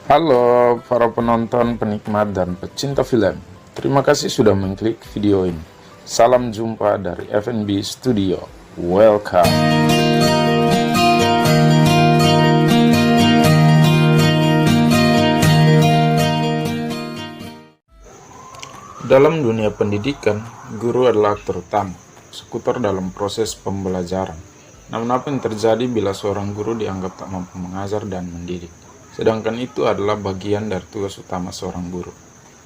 Halo para penonton, penikmat, dan pecinta film. Terima kasih sudah mengklik video ini. Salam jumpa dari FNB Studio. Welcome. Dalam dunia pendidikan, guru adalah aktor utama, sekutu dalam proses pembelajaran. Namun apa yang terjadi bila seorang guru dianggap tak mampu mengajar dan mendidik? Sedangkan itu adalah bagian dari tugas utama seorang guru.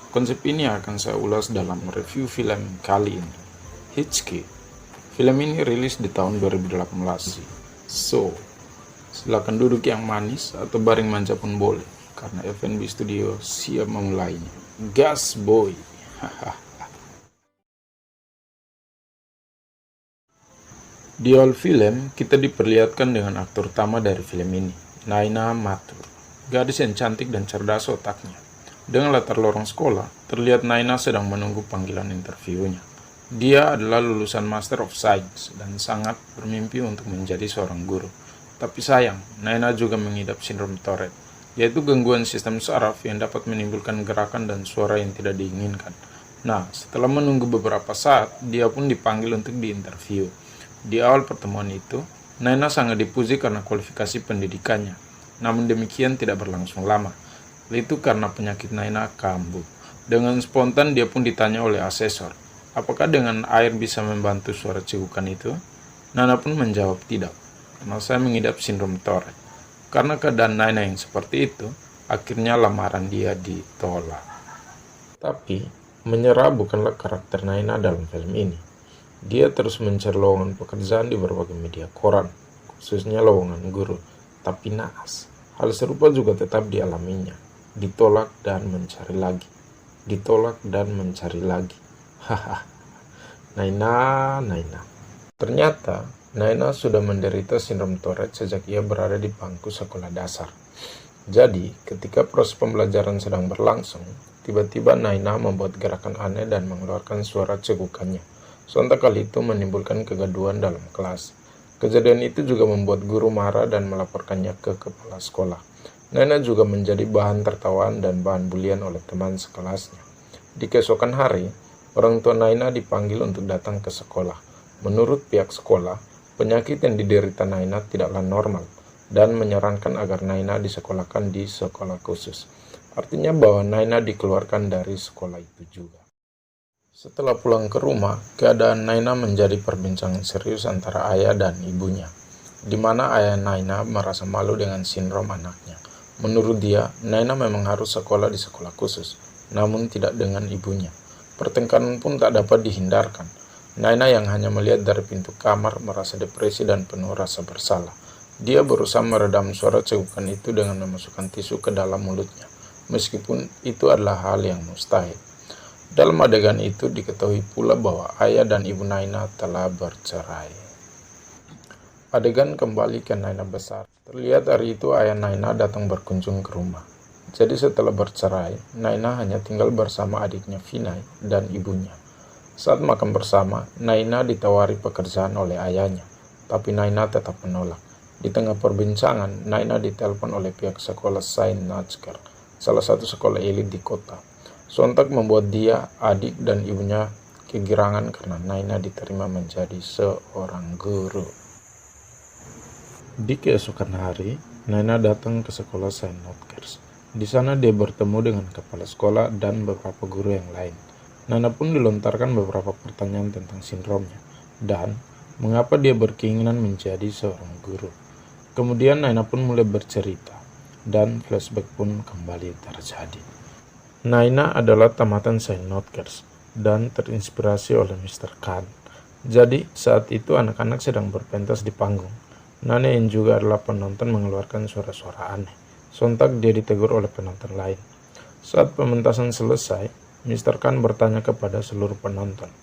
Konsep ini akan saya ulas dalam review film kali ini. Hitchcock. Film ini rilis di tahun 2018. So, silakan duduk yang manis atau baring manja pun boleh, karena FNB Studio siap memulainya. Gas boy. Di awal film, kita diperlihatkan dengan aktor utama dari film ini, Naina Mathur, gadis yang cantik dan cerdas otaknya. Dengan latar lorong sekolah, terlihat Naina sedang menunggu panggilan interviewnya. Dia adalah lulusan Master of Science dan sangat bermimpi untuk menjadi seorang guru. Tapi sayang, Naina juga mengidap sindrom Tourette, yaitu gangguan sistem saraf yang dapat menimbulkan gerakan dan suara yang tidak diinginkan. Nah, setelah menunggu beberapa saat, dia pun dipanggil untuk diinterview. Di awal pertemuan itu, Naina sangat dipuji karena kualifikasi pendidikannya. Namun demikian tidak berlangsung lama. Itu karena penyakit Naina kambuh. Dengan spontan dia pun ditanya oleh asesor, apakah dengan air bisa membantu suara cegukan itu? Naina pun menjawab tidak, karena saya mengidap sindrom Tourette. Karena keadaan Naina yang seperti itu, akhirnya lamaran dia ditolak. Tapi, menyerah bukanlah karakter Naina dalam film ini. Dia terus mencari lowongan pekerjaan di berbagai media koran, khususnya lowongan guru. Tapi naas, hal serupa juga tetap dialaminya. Ditolak dan mencari lagi. Ditolak dan mencari lagi. Haha. Naina. Ternyata, Naina sudah menderita sindrom Tourette sejak ia berada di bangku sekolah dasar. Jadi, ketika proses pembelajaran sedang berlangsung, tiba-tiba Naina membuat gerakan aneh dan mengeluarkan suara cegukannya. Sontak kali itu menimbulkan kegaduhan dalam kelas. Kejadian itu juga membuat guru marah dan melaporkannya ke kepala sekolah. Naina juga menjadi bahan tertawaan dan bahan bulian oleh teman sekelasnya. Di keesokan hari, orang tua Naina dipanggil untuk datang ke sekolah. Menurut pihak sekolah, penyakit yang diderita Naina tidaklah normal dan menyarankan agar Naina disekolahkan di sekolah khusus. Artinya bahwa Naina dikeluarkan dari sekolah itu juga. Setelah pulang ke rumah, keadaan Naina menjadi perbincangan serius antara ayah dan ibunya, di mana ayah Naina merasa malu dengan sindrom anaknya. Menurut dia, Naina memang harus sekolah di sekolah khusus, namun tidak dengan ibunya. Pertengkaran pun tak dapat dihindarkan. Naina yang hanya melihat dari pintu kamar merasa depresi dan penuh rasa bersalah. Dia berusaha meredam suara cegukan itu dengan memasukkan tisu ke dalam mulutnya, meskipun itu adalah hal yang mustahil. Dalam adegan itu diketahui pula bahwa ayah dan ibu Naina telah bercerai. Adegan kembali ke Naina besar. Terlihat hari itu ayah Naina datang berkunjung ke rumah. Jadi setelah bercerai, Naina hanya tinggal bersama adiknya Vinay dan ibunya. Saat makan bersama, Naina ditawari pekerjaan oleh ayahnya, tapi Naina tetap menolak. Di tengah perbincangan, Naina ditelepon oleh pihak sekolah Saint Nutcracker, salah satu sekolah elit di kota. Sontak membuat dia, adik, dan ibunya kegirangan karena Naina diterima menjadi seorang guru. Di keesokan hari, Naina datang ke sekolah Saint Nutcracker. Di sana dia bertemu dengan kepala sekolah dan beberapa guru yang lain. Naina pun dilontarkan beberapa pertanyaan tentang sindromnya dan mengapa dia berkeinginan menjadi seorang guru. Kemudian Naina pun mulai bercerita dan flashback pun kembali terjadi. Naina adalah tamatan Saint Nutcracker dan terinspirasi oleh Mr. Khan. Jadi, saat itu anak-anak sedang berpentas di panggung. Naina yang juga adalah penonton mengeluarkan suara-suara aneh. Sontak dia ditegur oleh penonton lain. Saat pementasan selesai, Mr. Khan bertanya kepada seluruh penonton,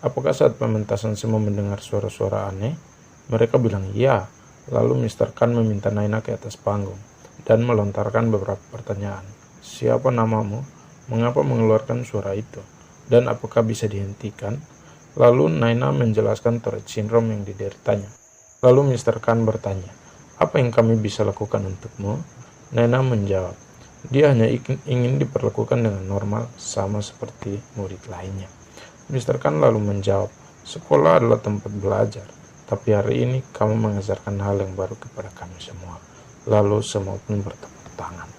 apakah saat pementasan semua mendengar suara-suara aneh? Mereka bilang iya. Lalu Mr. Khan meminta Naina ke atas panggung dan melontarkan beberapa pertanyaan. Siapa namamu? Mengapa mengeluarkan suara itu? Dan apakah bisa dihentikan? Lalu Naina menjelaskan Tourette syndrome yang dideritanya. Lalu Mr. Khan bertanya, apa yang kami bisa lakukan untukmu? Naina menjawab, Dia hanya ingin diperlakukan dengan normal sama seperti murid lainnya. Mr. Khan lalu menjawab, sekolah adalah tempat belajar, tapi hari ini kamu mengajarkan hal yang baru kepada kami semua. Lalu semua pun bertepuk tangan.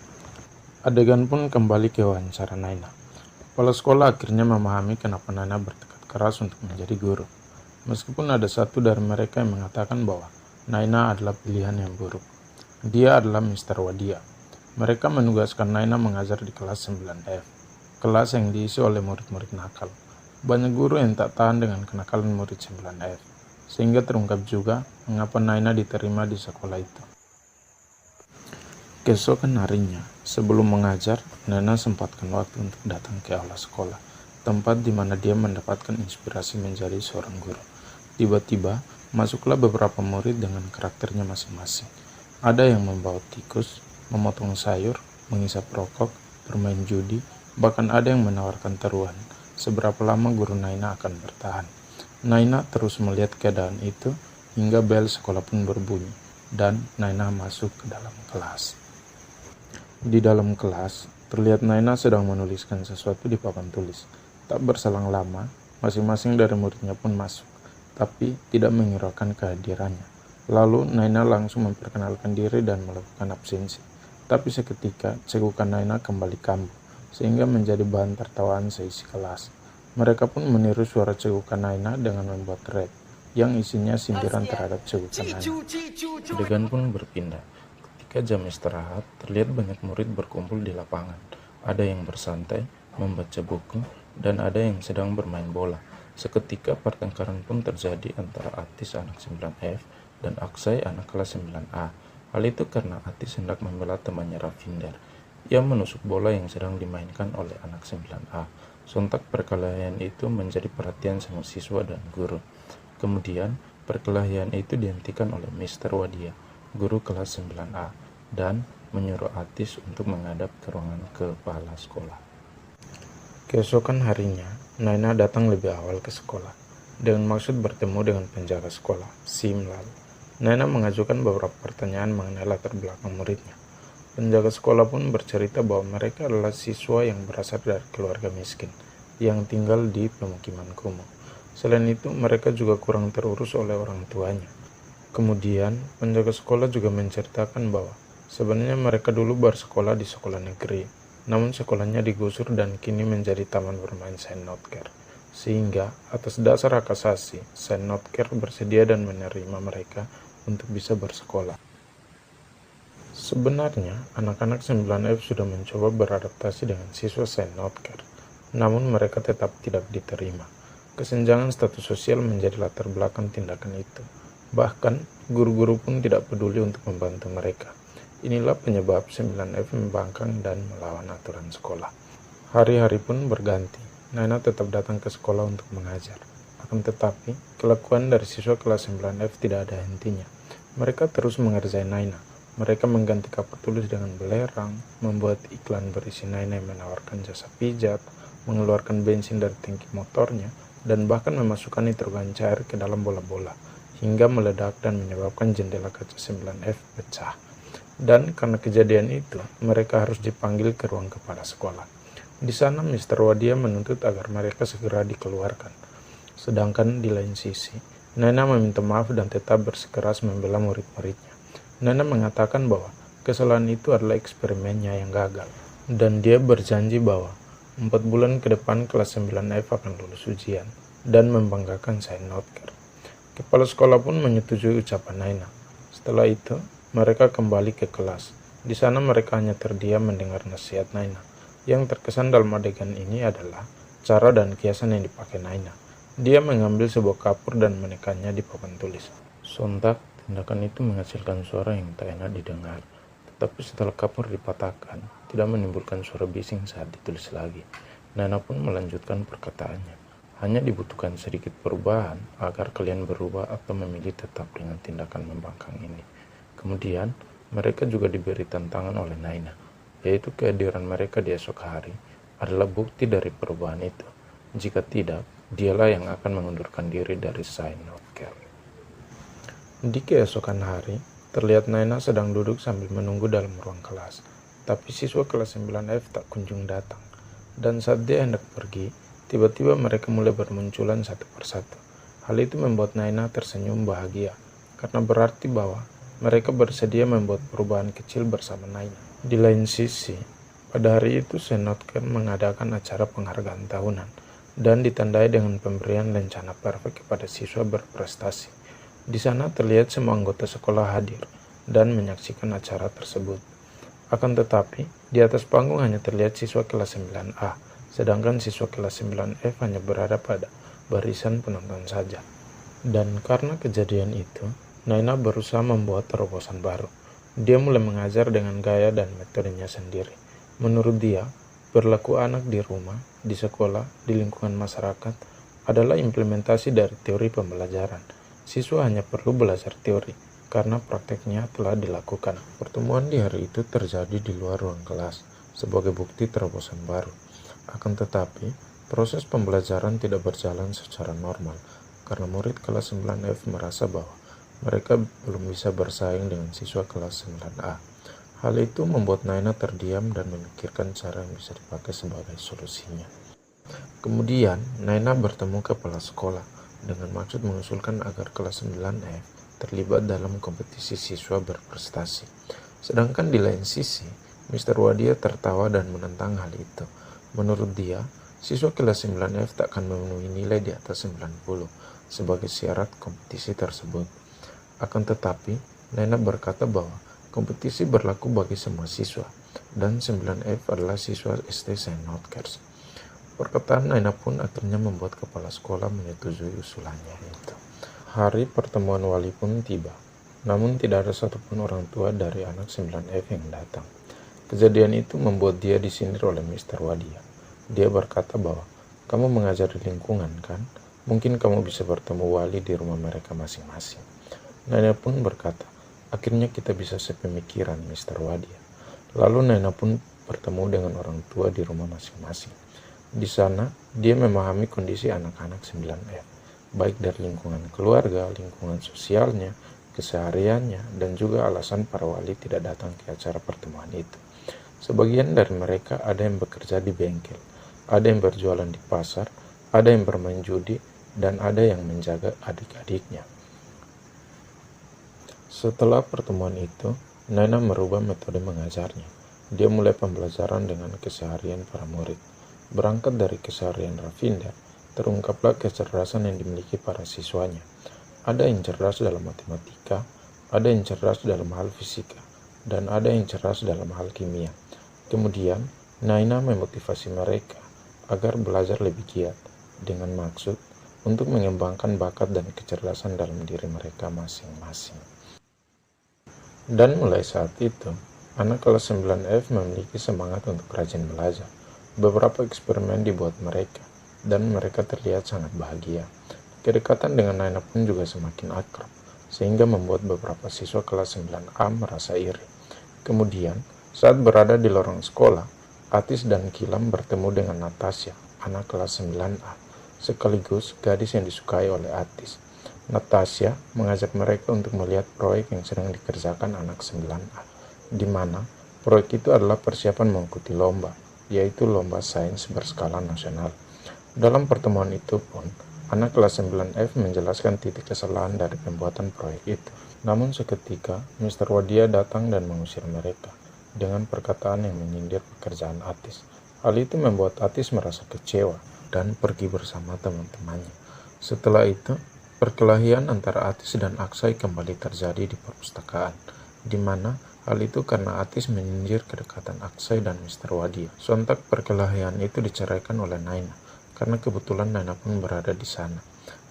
Adegan pun kembali ke wawancara Naina. Kepala sekolah akhirnya memahami kenapa Naina bertekad keras untuk menjadi guru. Meskipun ada satu dari mereka yang mengatakan bahwa Naina adalah pilihan yang buruk. Dia adalah Mr. Wadia. Mereka menugaskan Naina mengajar di kelas 9F, kelas yang diisi oleh murid-murid nakal. Banyak guru yang tak tahan dengan kenakalan murid 9F, sehingga terungkap juga mengapa Naina diterima di sekolah itu. Keesokan harinya, sebelum mengajar, Naina sempatkan waktu untuk datang ke aula sekolah, tempat di mana dia mendapatkan inspirasi menjadi seorang guru. Tiba-tiba, masuklah beberapa murid dengan karakternya masing-masing. Ada yang membawa tikus, memotong sayur, menghisap rokok, bermain judi, bahkan ada yang menawarkan taruhan. Seberapa lama guru Naina akan bertahan? Naina terus melihat keadaan itu hingga bel sekolah pun berbunyi dan Naina masuk ke dalam kelas. Di dalam kelas, terlihat Naina sedang menuliskan sesuatu di papan tulis. Tak berselang lama, masing-masing dari muridnya pun masuk, tapi tidak menghiraukan kehadirannya. Lalu Naina langsung memperkenalkan diri dan melakukan absensi. Tapi seketika, cegukan Naina kembali kambuh, sehingga menjadi bahan tertawaan seisi kelas. Mereka pun meniru suara cegukan Naina dengan membuat rap, yang isinya sindiran terhadap cegukan Naina. Adegan pun berpindah. Ketika jam istirahat, terlihat banyak murid berkumpul di lapangan. Ada yang bersantai, membaca buku, dan ada yang sedang bermain bola. Seketika pertengkaran pun terjadi antara Atis anak 9F dan Aksai anak kelas 9A. Hal itu karena Atis hendak membela temannya Ravinder. Ia menusuk bola yang sedang dimainkan oleh anak 9A. Sontak perkelahian itu menjadi perhatian semua siswa dan guru. Kemudian, perkelahian itu dihentikan oleh Mr. Wadia, guru kelas 9A, dan menyuruh Atis untuk menghadap ke ruangan kepala sekolah. Keesokan harinya, Naina datang lebih awal ke sekolah, dengan maksud bertemu dengan penjaga sekolah, Simlal. Naina mengajukan beberapa pertanyaan mengenai latar belakang muridnya. Penjaga sekolah pun bercerita bahwa mereka adalah siswa yang berasal dari keluarga miskin, yang tinggal di pemukiman kumuh. Selain itu, mereka juga kurang terurus oleh orang tuanya. Kemudian, penjaga sekolah juga menceritakan bahwa sebenarnya mereka dulu bersekolah di sekolah negeri, namun sekolahnya digusur dan kini menjadi taman bermain Saint Notker. Sehingga, atas dasar hak asasi, Saint Notker bersedia dan menerima mereka untuk bisa bersekolah. Sebenarnya, anak-anak 9F sudah mencoba beradaptasi dengan siswa Saint Notker, namun mereka tetap tidak diterima. Kesenjangan status sosial menjadi latar belakang tindakan itu. Bahkan, guru-guru pun tidak peduli untuk membantu mereka. Inilah penyebab 9F membangkang dan melawan aturan sekolah. Hari-hari pun berganti. Naina tetap datang ke sekolah untuk mengajar. Akan tetapi, kelakuan dari siswa kelas 9F tidak ada hentinya. Mereka terus mengerjai Naina. Mereka mengganti kapak tulis dengan belerang, membuat iklan berisi Naina yang menawarkan jasa pijat, mengeluarkan bensin dari tangki motornya, dan bahkan memasukkan nitrogen cair ke dalam bola-bola, hingga meledak dan menyebabkan jendela kaca 9F pecah. Dan karena kejadian itu, mereka harus dipanggil ke ruang kepala sekolah. Di sana Mr. Wadia menuntut agar mereka segera dikeluarkan. Sedangkan di lain sisi, Naina meminta maaf dan tetap bersikeras membela murid-muridnya. Naina mengatakan bahwa kesalahan itu adalah eksperimennya yang gagal, dan dia berjanji bahwa 4 bulan ke depan kelas 9F akan lulus ujian dan membanggakan Saint Notker. Kepala sekolah pun menyetujui ucapan Naina. Setelah itu, mereka kembali ke kelas. Di sana mereka hanya terdiam mendengar nasihat Naina. Yang terkesan dalam adegan ini adalah cara dan kiasan yang dipakai Naina. Dia mengambil sebuah kapur dan menekannya di papan tulis. Sontak, tindakan itu menghasilkan suara yang tak enak didengar. Tetapi setelah kapur dipatahkan, tidak menimbulkan suara bising saat ditulis lagi. Naina pun melanjutkan perkataannya. Hanya dibutuhkan sedikit perubahan agar kalian berubah atau memilih tetap dengan tindakan membangkang ini. Kemudian, mereka juga diberi tantangan oleh Naina, yaitu kehadiran mereka di esok hari adalah bukti dari perubahan itu. Jika tidak, dialah yang akan mengundurkan diri dari Saint Notker. Di keesokan hari, terlihat Naina sedang duduk sambil menunggu dalam ruang kelas. Tapi siswa kelas 9F tak kunjung datang. Dan saat dia hendak pergi, tiba-tiba mereka mulai bermunculan satu persatu. Hal itu membuat Naina tersenyum bahagia, karena berarti bahwa mereka bersedia membuat perubahan kecil bersama Naina. Di lain sisi, pada hari itu Senotker mengadakan acara penghargaan tahunan, dan ditandai dengan pemberian lencana perfect kepada siswa berprestasi. Di sana terlihat semua anggota sekolah hadir, dan menyaksikan acara tersebut. Akan tetapi, di atas panggung hanya terlihat siswa kelas 9A, sedangkan siswa kelas 9F hanya berada pada barisan penonton saja. Dan karena kejadian itu, Naina berusaha membuat terobosan baru. Dia mulai mengajar dengan gaya dan metodenya sendiri. Menurut dia, berlaku anak di rumah, di sekolah, di lingkungan masyarakat adalah implementasi dari teori pembelajaran. Siswa hanya perlu belajar teori, karena prakteknya telah dilakukan. Pertemuan di hari itu terjadi di luar ruang kelas, sebagai bukti terobosan baru. Akan tetapi, proses pembelajaran tidak berjalan secara normal, karena murid kelas 9F merasa bahwa mereka belum bisa bersaing dengan siswa kelas 9A. Hal itu membuat Naina terdiam dan memikirkan cara yang bisa dipakai sebagai solusinya. Kemudian, Naina bertemu kepala sekolah dengan maksud mengusulkan agar kelas 9F terlibat dalam kompetisi siswa berprestasi. Sedangkan di lain sisi, Mr. Wadia tertawa dan menentang hal itu. Menurut dia, siswa kelas 9F tak akan memenuhi nilai di atas 90 sebagai syarat kompetisi tersebut. Akan tetapi, Naina berkata bahwa kompetisi berlaku bagi semua siswa, dan 9F adalah siswa SD St. Notkers. Perkataan Naina pun akhirnya membuat kepala sekolah menyetujui usulannya itu. Hari pertemuan wali pun tiba, namun tidak ada satupun orang tua dari anak 9F yang datang. Kejadian itu membuat dia disindir oleh Mr. Wadia. Dia berkata bahwa, kamu mengajar di lingkungan kan? Mungkin kamu bisa bertemu wali di rumah mereka masing-masing. Naina pun berkata, akhirnya kita bisa sepemikiran Mr. Wadia. Lalu Naina pun bertemu dengan orang tua di rumah masing-masing. Di sana, dia memahami kondisi anak-anak 9F. Baik dari lingkungan keluarga, lingkungan sosialnya, kesehariannya, dan juga alasan para wali tidak datang ke acara pertemuan itu. Sebagian dari mereka ada yang bekerja di bengkel, ada yang berjualan di pasar, ada yang bermain judi, dan ada yang menjaga adik-adiknya. Setelah pertemuan itu, Naina merubah metode mengajarnya. Dia mulai pembelajaran dengan keseharian para murid. Berangkat dari keseharian Rafinda, terungkaplah kecerdasan yang dimiliki para siswanya. Ada yang cerdas dalam matematika, ada yang cerdas dalam hal fisika, dan ada yang cerdas dalam hal kimia. Kemudian, Naina memotivasi mereka agar belajar lebih giat, dengan maksud untuk mengembangkan bakat dan kecerdasan dalam diri mereka masing-masing. Dan mulai saat itu, anak kelas 9F memiliki semangat untuk rajin belajar. Beberapa eksperimen dibuat mereka, dan mereka terlihat sangat bahagia. Kedekatan dengan Naina pun juga semakin akrab, sehingga membuat beberapa siswa kelas 9A merasa iri. Kemudian, saat berada di lorong sekolah, Atis dan Kilam bertemu dengan Natasha, anak kelas 9A, sekaligus gadis yang disukai oleh Atis. Natasha mengajak mereka untuk melihat proyek yang sedang dikerjakan anak 9A, di mana proyek itu adalah persiapan mengikuti lomba, yaitu lomba sains berskala nasional. Dalam pertemuan itu pun, anak kelas 9F menjelaskan titik kesalahan dari pembuatan proyek itu. Namun seketika, Mr. Wadia datang dan mengusir mereka dengan perkataan yang menyindir pekerjaan Atis. Hal itu membuat Atis merasa kecewa dan pergi bersama teman-temannya. Setelah itu, perkelahian antara Atis dan Aksai kembali terjadi di perpustakaan, di mana hal itu karena Atis menyindir kedekatan Aksai dan Mr. Wadia. Sontak perkelahian itu diceraikan oleh Naina, karena kebetulan Naina pun berada di sana.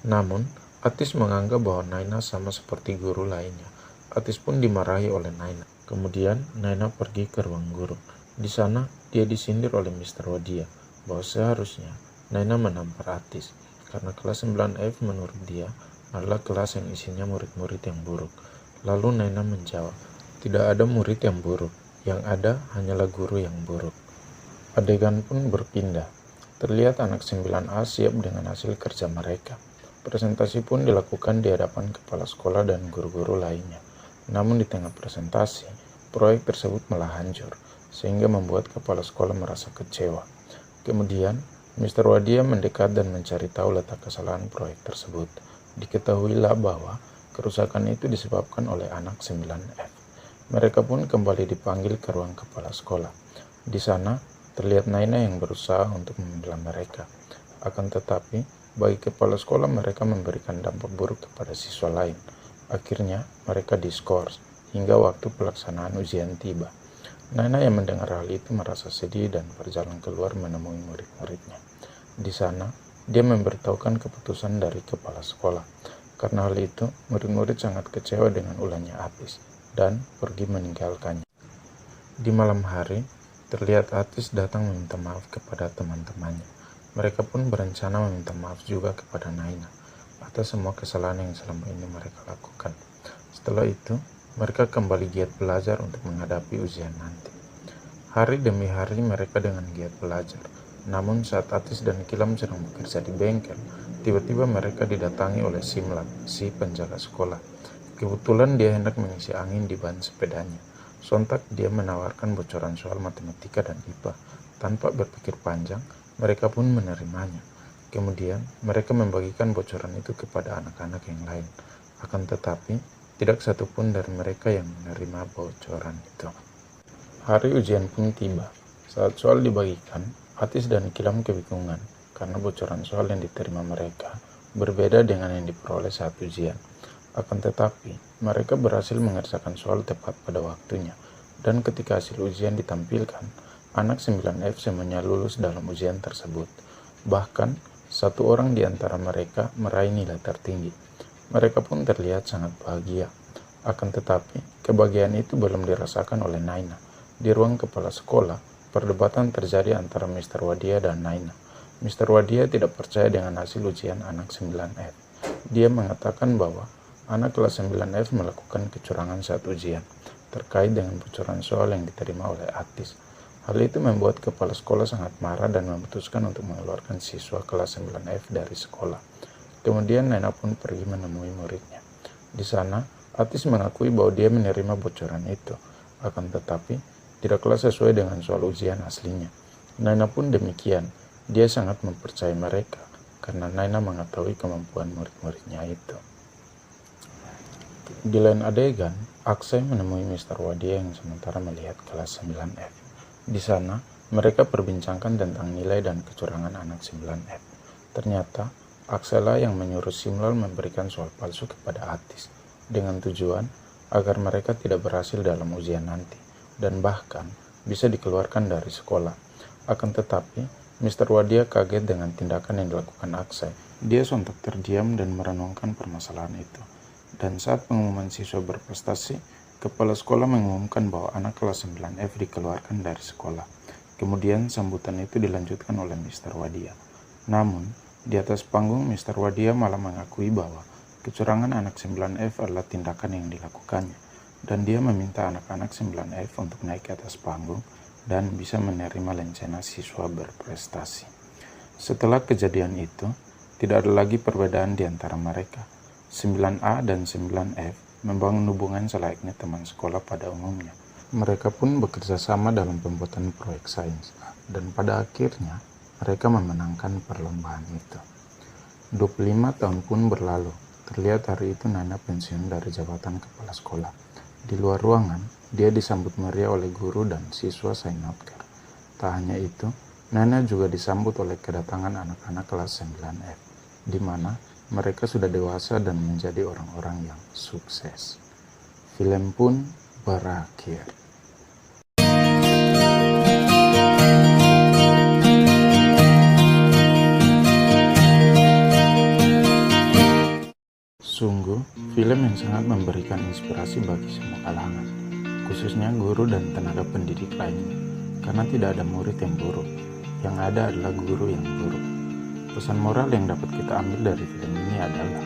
Namun, Atis menganggap bahwa Naina sama seperti guru lainnya. Atis pun dimarahi oleh Naina. Kemudian, Naina pergi ke ruang guru. Di sana, dia disindir oleh Mr. Wadia bahwa seharusnya Naina menampar Atis, karena kelas 9F menurut dia adalah kelas yang isinya murid-murid yang buruk. Lalu Naina menjawab, tidak ada murid yang buruk, yang ada hanyalah guru yang buruk. Adegan pun berpindah. Terlihat anak 9A siap dengan hasil kerja mereka. Presentasi pun dilakukan di hadapan kepala sekolah dan guru-guru lainnya. Namun di tengah presentasi, proyek tersebut malah hancur. sehingga membuat kepala sekolah merasa kecewa. Kemudian, Mr. Wadia mendekat dan mencari tahu letak kesalahan proyek tersebut. Diketahuilah bahwa kerusakan itu disebabkan oleh anak 9F. Mereka pun kembali dipanggil ke ruang kepala sekolah. Di sana, terlihat Naina yang berusaha untuk membela mereka. Akan tetapi, bagi kepala sekolah mereka memberikan dampak buruk kepada siswa lain. Akhirnya, mereka diskors hingga waktu pelaksanaan ujian tiba. Naina yang mendengar hal itu merasa sedih dan berjalan keluar menemui murid-muridnya. Di sana, dia memberitahukan keputusan dari kepala sekolah. Karena hal itu, murid-murid sangat kecewa dengan ulahnya Atis dan pergi meninggalkannya. Di malam hari, terlihat Atis datang meminta maaf kepada teman-temannya. Mereka pun berencana meminta maaf juga kepada Naina atas semua kesalahan yang selama ini mereka lakukan. Setelah itu, mereka kembali giat belajar untuk menghadapi ujian nanti. Hari demi hari mereka dengan giat belajar. Namun saat Atis dan Kilam sedang bekerja di bengkel, tiba-tiba mereka didatangi oleh Simlan, si penjaga sekolah. Kebetulan dia hendak mengisi angin di ban sepedanya. Sontak dia menawarkan bocoran soal matematika dan IPA. Tanpa berpikir panjang, mereka pun menerimanya. Kemudian, mereka membagikan bocoran itu kepada anak-anak yang lain. Akan tetapi, tidak satupun dari mereka yang menerima bocoran itu. Hari ujian pun tiba. Saat soal dibagikan, Atis dan Kilam kebingungan karena bocoran soal yang diterima mereka berbeda dengan yang diperoleh saat ujian. Akan tetapi, mereka berhasil mengerjakan soal tepat pada waktunya, dan ketika hasil ujian ditampilkan, anak 9F semuanya lulus dalam ujian tersebut. Bahkan, satu orang di antara mereka meraih nilai tertinggi. Mereka pun terlihat sangat bahagia. Akan tetapi, kebahagiaan itu belum dirasakan oleh Naina. Di ruang kepala sekolah, perdebatan terjadi antara Mr. Wadia dan Naina. Mr. Wadia tidak percaya dengan hasil ujian anak 9F. Dia mengatakan bahwa anak kelas 9F melakukan kecurangan saat ujian, terkait dengan bocoran soal yang diterima oleh Atis. Hal itu membuat kepala sekolah sangat marah dan memutuskan untuk mengeluarkan siswa kelas 9F dari sekolah. Kemudian Naina pun pergi menemui muridnya. Di sana, Atis mengakui bahwa dia menerima bocoran itu, akan tetapi tidaklah sesuai dengan soal ujian aslinya. Naina pun demikian, dia sangat mempercayai mereka, karena Naina mengetahui kemampuan murid-muridnya itu. Di lain adegan, Aksai menemui Mr. Wadia yang sementara melihat kelas 9F. Di sana, mereka perbincangkan tentang nilai dan kecurangan anak 9F. Ternyata, Aksai lah yang menyuruh Simlal memberikan soal palsu kepada Atis, dengan tujuan agar mereka tidak berhasil dalam ujian nanti, dan bahkan bisa dikeluarkan dari sekolah. Akan tetapi, Mr. Wadia kaget dengan tindakan yang dilakukan Aksai. Dia sontak terdiam dan merenungkan permasalahan itu. Dan saat pengumuman siswa berprestasi, kepala sekolah mengumumkan bahwa anak kelas 9F dikeluarkan dari sekolah. Kemudian sambutan itu dilanjutkan oleh Mr. Wadia. Namun, di atas panggung Mr. Wadia malah mengakui bahwa kecurangan anak 9F adalah tindakan yang dilakukannya. Dan dia meminta anak-anak 9F untuk naik ke atas panggung dan bisa menerima lencana siswa berprestasi. Setelah kejadian itu, tidak ada lagi perbedaan di antara mereka. 9A dan 9F membangun hubungan selayaknya teman sekolah pada umumnya. Mereka pun bekerja sama dalam pembuatan proyek sains, dan pada akhirnya mereka memenangkan perlombaan itu. 25 tahun pun berlalu. Terlihat hari itu Naina pensiun dari jabatan kepala sekolah. Di luar ruangan, dia disambut meriah oleh guru dan siswa Sainotkar. Tak hanya itu, Naina juga disambut oleh kedatangan anak-anak kelas 9F, di mana mereka sudah dewasa dan menjadi orang-orang yang sukses. Film pun berakhir. Sungguh, film yang sangat memberikan inspirasi bagi semua kalangan, khususnya guru dan tenaga pendidik lainnya, karena tidak ada murid yang buruk, yang ada adalah guru yang buruk. Pesan moral yang dapat kita ambil dari film ini adalah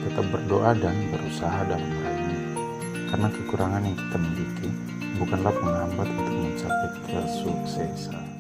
tetap berdoa dan berusaha dalam hal ini, karena kekurangan yang kita miliki bukanlah penghambat untuk mencapai kesuksesan.